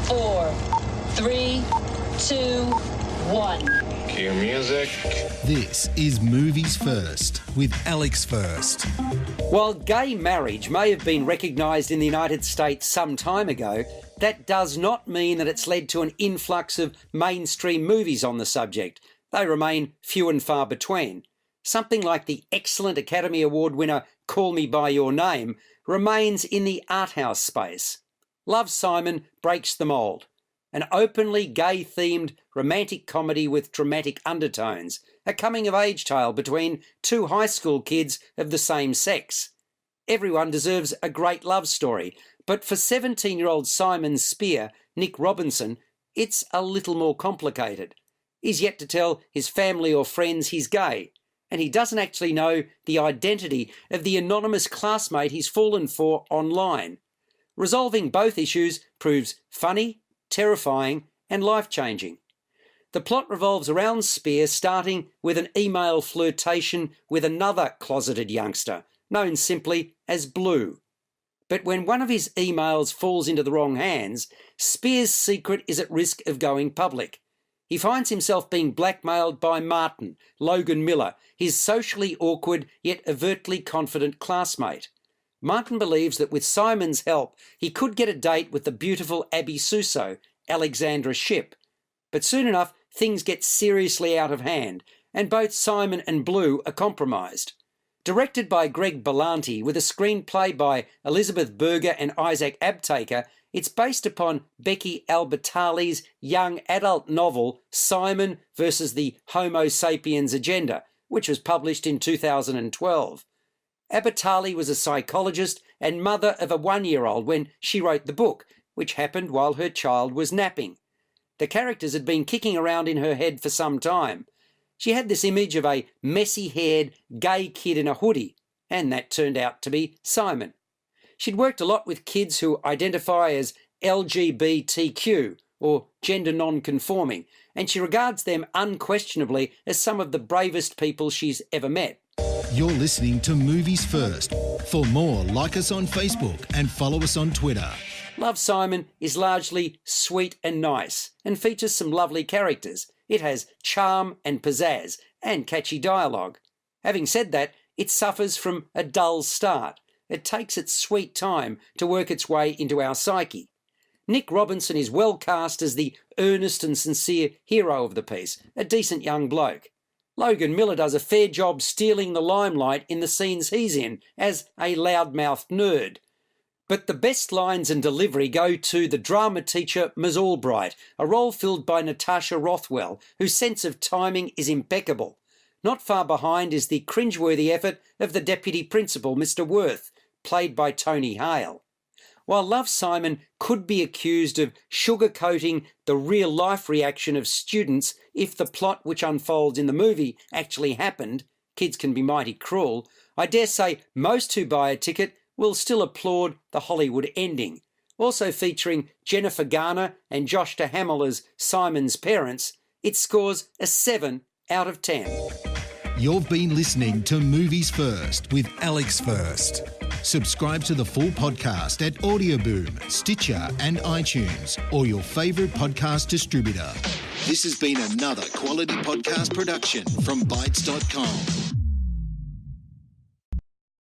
4, 3, 2, 1. Cue music. This is Movies First with Alex First. While gay marriage may have been recognised in the United States some time ago, that does not mean that it's led to an influx of mainstream movies on the subject. They remain few and far between. Something like the excellent Academy Award winner Call Me By Your Name remains in the art house space. Love, Simon breaks the mould. An openly gay-themed romantic comedy with dramatic undertones, a coming-of-age tale between two high school kids of the same sex. Everyone deserves a great love story, but for 17-year-old Simon Spier, Nick Robinson, it's a little more complicated. He's yet to tell his family or friends he's gay, and he doesn't actually know the identity of the anonymous classmate he's fallen for online. Resolving both issues proves funny, terrifying and life-changing. The plot revolves around Spier starting with an email flirtation with another closeted youngster, known simply as Blue. But when one of his emails falls into the wrong hands, Spier's secret is at risk of going public. He finds himself being blackmailed by Martin, Logan Miller, his socially awkward yet overtly confident classmate. Martin believes that with Simon's help, he could get a date with the beautiful Abby Suso, Alexandra Shipp. But soon enough, things get seriously out of hand, and both Simon and Blue are compromised. Directed by Greg Berlanti, with a screenplay by Elizabeth Berger and Isaac Aptaker, it's based upon Becky Albertalli's young adult novel Simon versus the Homo sapiens Agenda, which was published in 2012. Albertalli was a psychologist and mother of a 1-year-old when she wrote the book, which happened while her child was napping. The characters had been kicking around in her head for some time. She had this image of a messy-haired, gay kid in a hoodie, and that turned out to be Simon. She'd worked a lot with kids who identify as LGBTQ, or gender non-conforming, and she regards them unquestionably as some of the bravest people she's ever met. You're listening to Movies First. For more, like us on Facebook and follow us on Twitter. Love, Simon is largely sweet and nice and features some lovely characters. It has charm and pizzazz and catchy dialogue. Having said that, it suffers from a dull start. It takes its sweet time to work its way into our psyche. Nick Robinson is well cast as the earnest and sincere hero of the piece, a decent young bloke. Logan Miller does a fair job stealing the limelight in the scenes he's in as a loudmouthed nerd. But the best lines and delivery go to the drama teacher Ms. Albright, a role filled by Natasha Rothwell, whose sense of timing is impeccable. Not far behind is the cringeworthy effort of the deputy principal, Mr. Worth, played by Tony Hale. While Love, Simon could be accused of sugarcoating the real-life reaction of students if the plot which unfolds in the movie actually happened, kids can be mighty cruel, I dare say most who buy a ticket will still applaud the Hollywood ending. Also featuring Jennifer Garner and Josh Duhamel as Simon's parents, it scores a 7 out of 10. You've been listening to Movies First with Alex First. Subscribe to the full podcast at Audioboom, Stitcher and iTunes, or your favourite podcast distributor. This has been another quality podcast production from Bytes.com.